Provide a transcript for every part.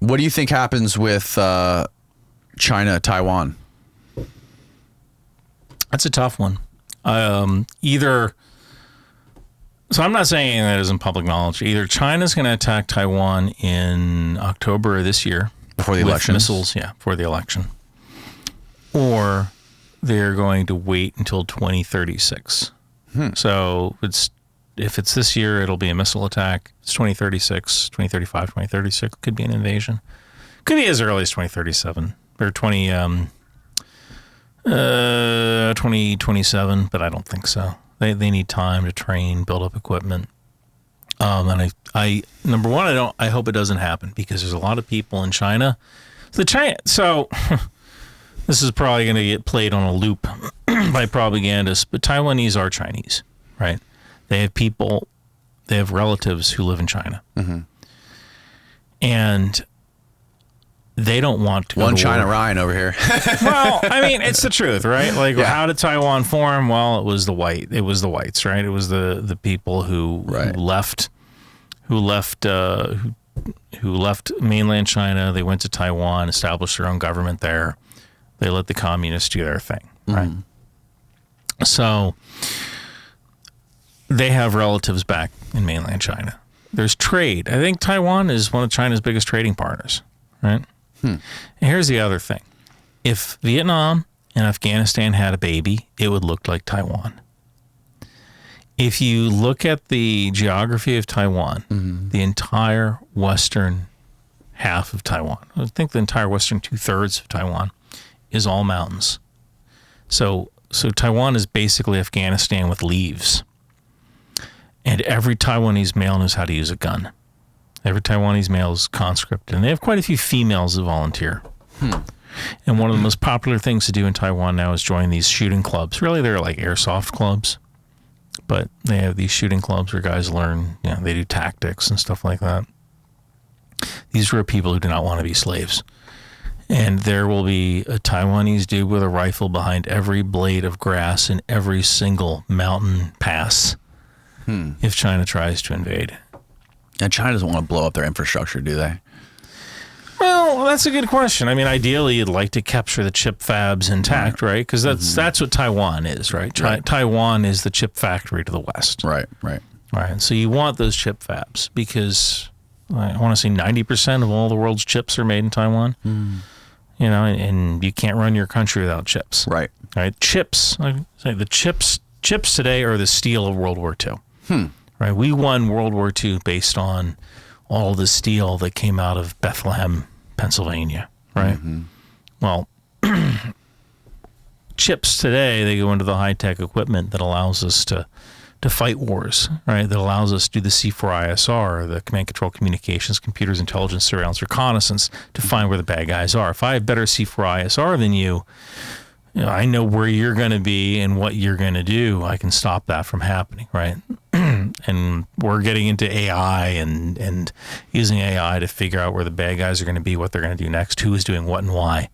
What do you think happens with China, Taiwan? That's a tough one. So I'm not saying that isn't public knowledge. Either China's going to attack Taiwan in October of this year. Before the election? Missiles, before the election. Or they're going to wait until 2036. So if it's this year, it'll be a missile attack. It's 2036, 2035, 2036. Could be an invasion. Could be as early as 2037 or 2027, but I don't think so. They need time to train, build up equipment. And I number one, I hope it doesn't happen because there's a lot of people in China. So this is probably going to get played on a loop by propagandists, but Taiwanese are Chinese, right? They have relatives who live in China. Mm-hmm. And they don't want to go One to China war. Ryan over here. Well, I mean, it's the truth, right? Like, how did Taiwan form? Well, it was the whites, right? It was the people who left mainland China. They went to Taiwan, established their own government there. They let the communists do their thing, right? So they have relatives back in mainland China. There's trade. I think Taiwan is one of China's biggest trading partners, right? And here's the other thing. If Vietnam and Afghanistan had a baby, it would look like Taiwan. If you look at the geography of Taiwan, the entire western half of Taiwan, I think the entire western 2/3 of Taiwan is all mountains. So Taiwan is basically Afghanistan with leaves. And every Taiwanese male knows how to use a gun. Every Taiwanese male is conscripted, and they have quite a few females that volunteer. And one of the most popular things to do in Taiwan now is join these shooting clubs. Really, they're like airsoft clubs, but they have these shooting clubs where guys learn, they do tactics and stuff like that. These are people who do not want to be slaves. And there will be a Taiwanese dude with a rifle behind every blade of grass in every single mountain pass if China tries to invade. And China doesn't want to blow up their infrastructure, do they? Well, that's a good question. I mean, ideally, you'd like to capture the chip fabs intact, right? Because that's what Taiwan is, right? Taiwan is the chip factory to the west. Right. And so you want those chip fabs because I want to say 90% of all the world's chips are made in Taiwan. And you can't run your country without chips. Right. Chips. I say the chips today are the steel of World War II. Right. We won World War II based on all the steel that came out of Bethlehem, Pennsylvania. Right. Well, chips today, they go into the high-tech equipment that allows us to fight wars, right? That allows us to do the C4ISR, the command control communications, computers, intelligence, surveillance, reconnaissance to find where the bad guys are. If I have better C4ISR than you, I know where you're going to be and what you're going to do. I can stop that from happening, right? And we're getting into AI and using AI to figure out where the bad guys are going to be, what they're going to do next, who is doing what and why.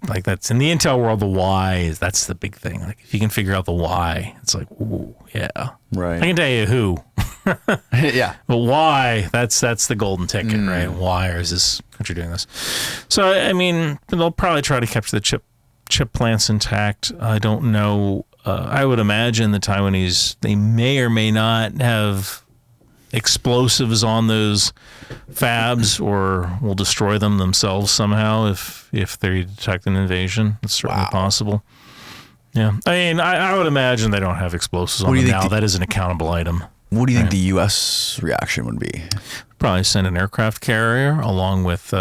Like that's in the intel world, the why that's the big thing. Like if you can figure out the why, it's like, ooh, yeah. Right. I can tell you who. Yeah. But why, that's the golden ticket, right? Why is this country doing this? So, I mean, they'll probably try to capture the chip plants intact. I don't know. I would imagine the Taiwanese, they may or may not have explosives on those fabs or will destroy them themselves somehow if they detect an invasion. It's certainly possible. Yeah. I mean, I would imagine they don't have explosives on them now. That is an accountable item. What do you think the U.S. reaction would be? Probably send an aircraft carrier along with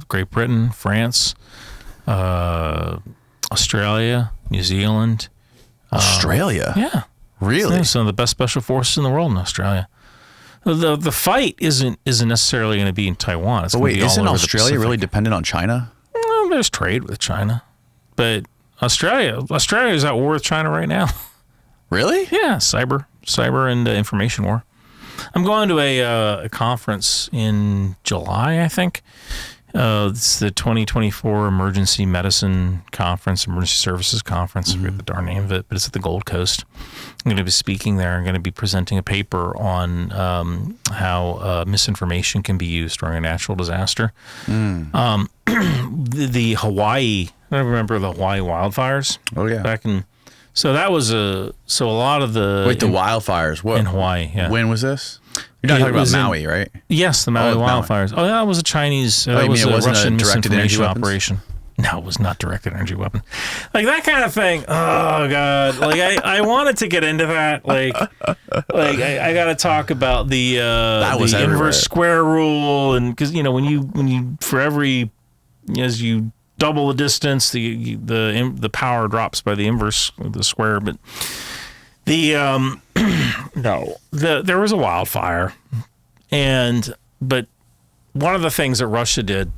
Great Britain, France, Australia, New Zealand. Australia? Yeah. Really? Some of the best special forces in the world in Australia. The fight isn't necessarily going to be in Taiwan. It's wait, isn't Australia really dependent on China? Well, there's trade with China, but Australia is at war with China right now. Really? Yeah, cyber and information war. I'm going to a conference in July, I think, It's the 2024 Emergency Medicine Conference, Emergency Services Conference. I forget the darn name of it, but it's at the Gold Coast. I'm going to be speaking there. I'm going to be presenting a paper on how misinformation can be used during a natural disaster. The Hawaii, I remember the Hawaii wildfires. Oh, yeah. So that was a lot of the... Wait, the wildfires. What? In Hawaii, yeah. When was this? You're not talking about Maui, right? Yes, the Maui wildfires. Oh, that was a Chinese... that was a Russian misinformation operation. No, it was not directed energy weapon. Like that kind of thing. Oh God! Like I wanted to get into that. Like I got to talk about the inverse square rule, and because when you for every as you double the distance, the power drops by the inverse of the square. But there was a wildfire, but one of the things that Russia did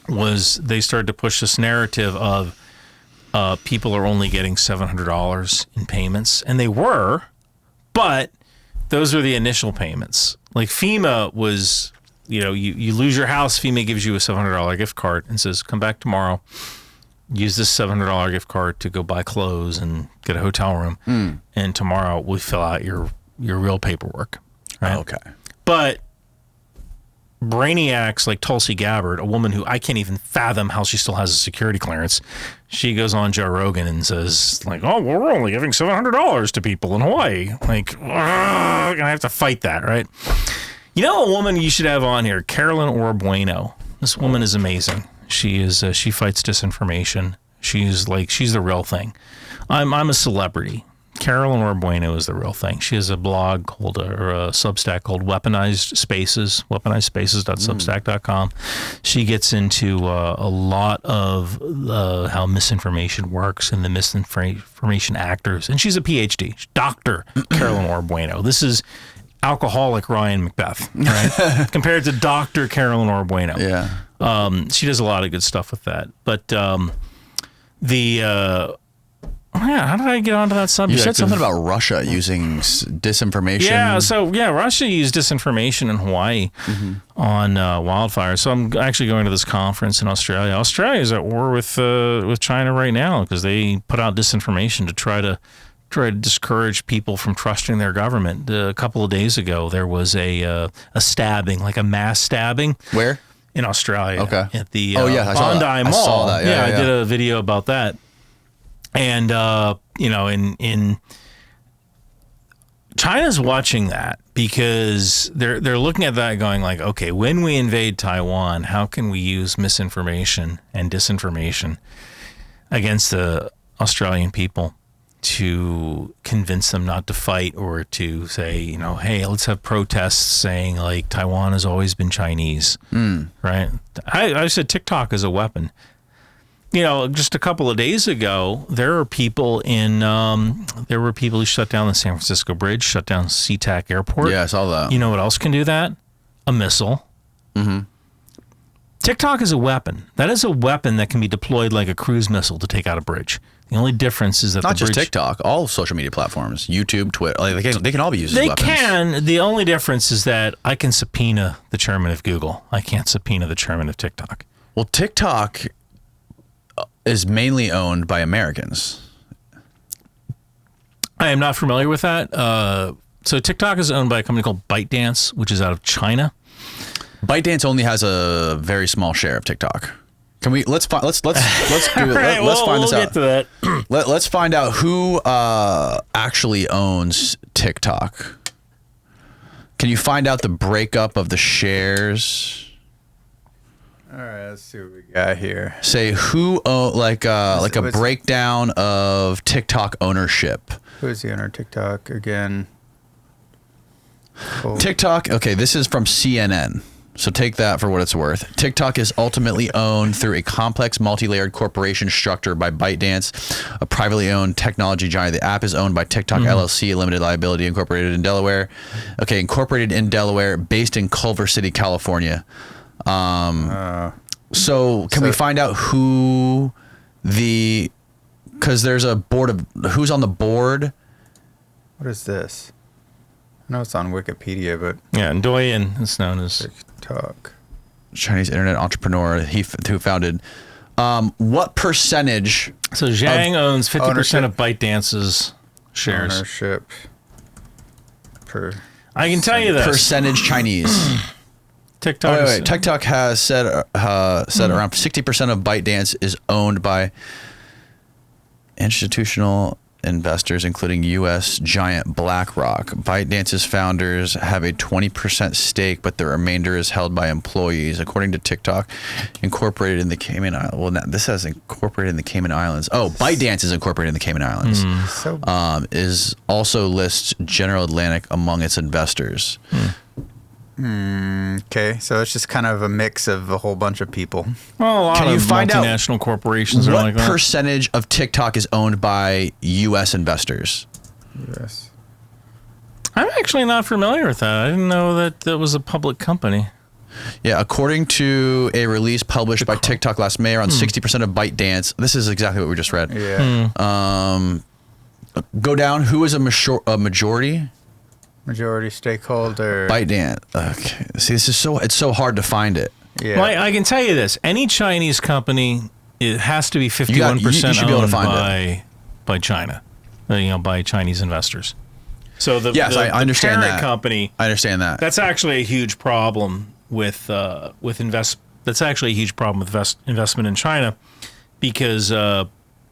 was they started to push this narrative of people are only getting $700 in payments, and they were, but those were the initial payments. Like FEMA was, you lose your house, FEMA gives you a $700 gift card and says, come back tomorrow, use this $700 gift card to go buy clothes and get a hotel room, and tomorrow we fill out your real paperwork. Right? Okay. But brainiacs like Tulsi Gabbard, a woman who I can't even fathom how she still has a security clearance, she goes on Joe Rogan and says, like, oh, well, we're only giving $700 to people in Hawaii. Like, I have to fight that, right? A woman you should have on here, Carolyn Orbueno. This woman is amazing. She fights disinformation. She's the real thing. I'm a celebrity. Carolyn Orbueno is the real thing. She has a blog called, or a Substack called Weaponized Spaces, weaponizedSpaces.substack.com. She gets into a lot of how misinformation works and the misinformation actors. And she's a PhD, Dr. Carolyn Orbueno. This is alcoholic Ryan McBeth, right? Compared to Dr. Carolyn Orbueno. Yeah. She does a lot of good stuff with that. But how did I get onto that subject? You said something about Russia using disinformation. Yeah, Russia used disinformation in Hawaii on wildfires. So I'm actually going to this conference in Australia. Australia is at war with China right now because they put out disinformation to try to discourage people from trusting their government. A couple of days ago, there was a stabbing, like a mass stabbing. Where? In Australia. Okay. At the Bondi Mall. I saw that. I did a video about that. And, in China's watching that because they're looking at that going like, okay, when we invade Taiwan, how can we use misinformation and disinformation against the Australian people to convince them not to fight or to say, hey, let's have protests saying like Taiwan has always been Chinese, right? I said TikTok is a weapon. Just a couple of days ago, there were people who shut down the San Francisco Bridge, shut down SeaTac Airport. Yeah, I saw that. You know what else can do that? A missile. Mm-hmm. TikTok is a weapon. That is a weapon that can be deployed like a cruise missile to take out a bridge. The only difference is that not just TikTok, all social media platforms, YouTube, Twitter, they can all be used as weapons. They can. The only difference is that I can subpoena the chairman of Google. I can't subpoena the chairman of TikTok. Well, TikTok is mainly owned by Americans. I am not familiar with that. So TikTok is owned by a company called ByteDance, which is out of China. ByteDance only has a very small share of TikTok. Can we let's find this out. Get to that. Let's find out who actually owns TikTok. Can you find out the breakup of the shares? All right, let's see what we got here. Say who like a breakdown of TikTok ownership. Who is the owner of TikTok again? Oh. TikTok. Okay, this is from CNN. So take that for what it's worth. TikTok is ultimately owned through a complex multi-layered corporation structure by ByteDance, a privately owned technology giant. The app is owned by TikTok LLC, limited liability, incorporated in Delaware. Okay, incorporated in Delaware, based in Culver City, California. So can we find out who because there's a board of, who's on the board? What is this? I know it's on Wikipedia, but... Yeah, Ndoyen is known as... TikTok. Chinese internet entrepreneur who founded. What percentage? So Zhang owns 50% of ByteDance's shares. Ownership. I can tell you this. Percentage Chinese. TikTok. Wait. TikTok has said around 60% of ByteDance is owned by institutional investors, including U.S. giant BlackRock. ByteDance's founders have a 20% stake, but the remainder is held by employees. According to TikTok, incorporated in the Cayman Islands. Well, this says incorporated in the Cayman Islands. Oh, ByteDance is incorporated in the Cayman Islands. Is also lists General Atlantic among its investors. Okay, so it's just kind of a mix of a whole bunch of people. Well, a lot of multinational corporations are like that. What percentage of TikTok is owned by U.S. investors? Yes. I'm actually not familiar with that. I didn't know that was a public company. Yeah, according to a release published by TikTok last May, around 60% of ByteDance. This is exactly what we just read. Yeah. Go down. Who is a majority? Majority stakeholder. ByteDance. Okay. See, it's so hard to find it. Yeah. Well, I can tell you this: any Chinese company, it has to be 51% owned by China. By Chinese investors. So I understand parent that. company. I understand that. That's actually a huge problem with That's actually a huge problem with investment in China, because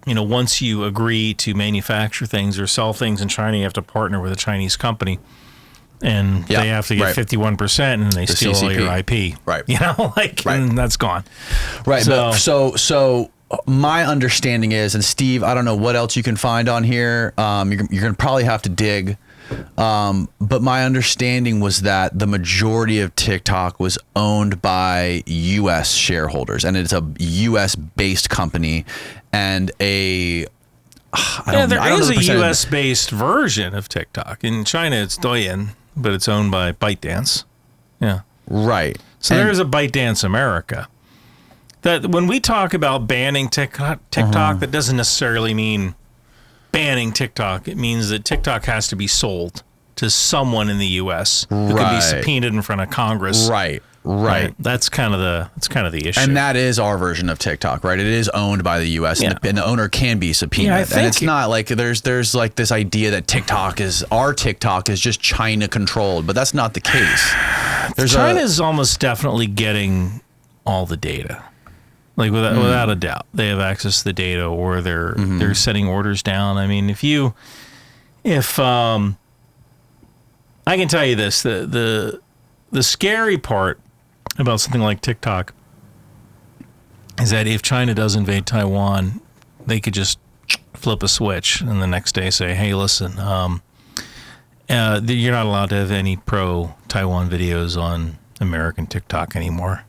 once you agree to manufacture things or sell things in China, you have to partner with a Chinese company. And they have to get 51%, and they steal all your IP. Right. And that's gone. Right. So my understanding is, and Steve, I don't know what else you can find on here. You're going to probably have to dig. But my understanding was that the majority of TikTok was owned by U.S. shareholders, and it's a U.S.-based company, and there is a U.S.-based version of TikTok. In China, it's Douyin, but it's owned by ByteDance. Yeah. Right. So there is a ByteDance America. That when we talk about banning TikTok, that doesn't necessarily mean banning TikTok. It means that TikTok has to be sold to someone in the U.S. who can be subpoenaed in front of Congress. Right. That's kind of the issue. And that is our version of TikTok, right? It is owned by the U.S. and the owner can be subpoenaed. Yeah, and it's not like there's like this idea that our TikTok is just China controlled, but that's not the case. China's almost definitely getting all the data. Like without a doubt, they have access to the data, or they're setting orders down. I mean, if I can tell you this, the scary part about something like TikTok is that if China does invade Taiwan, they could just flip a switch and the next day say, "Hey, listen, you're not allowed to have any pro-Taiwan videos on American TikTok anymore."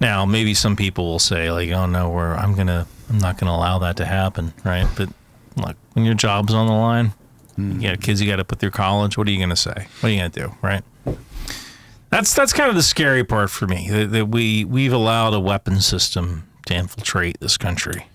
Now, maybe some people will say, like, "Oh no, I'm not gonna allow that to happen," right? But look, when your job's on the line, you got kids you got to put through college. What are you gonna say? What are you gonna do, right? That's kind of the scary part for me, that we've allowed a weapon system to infiltrate this country.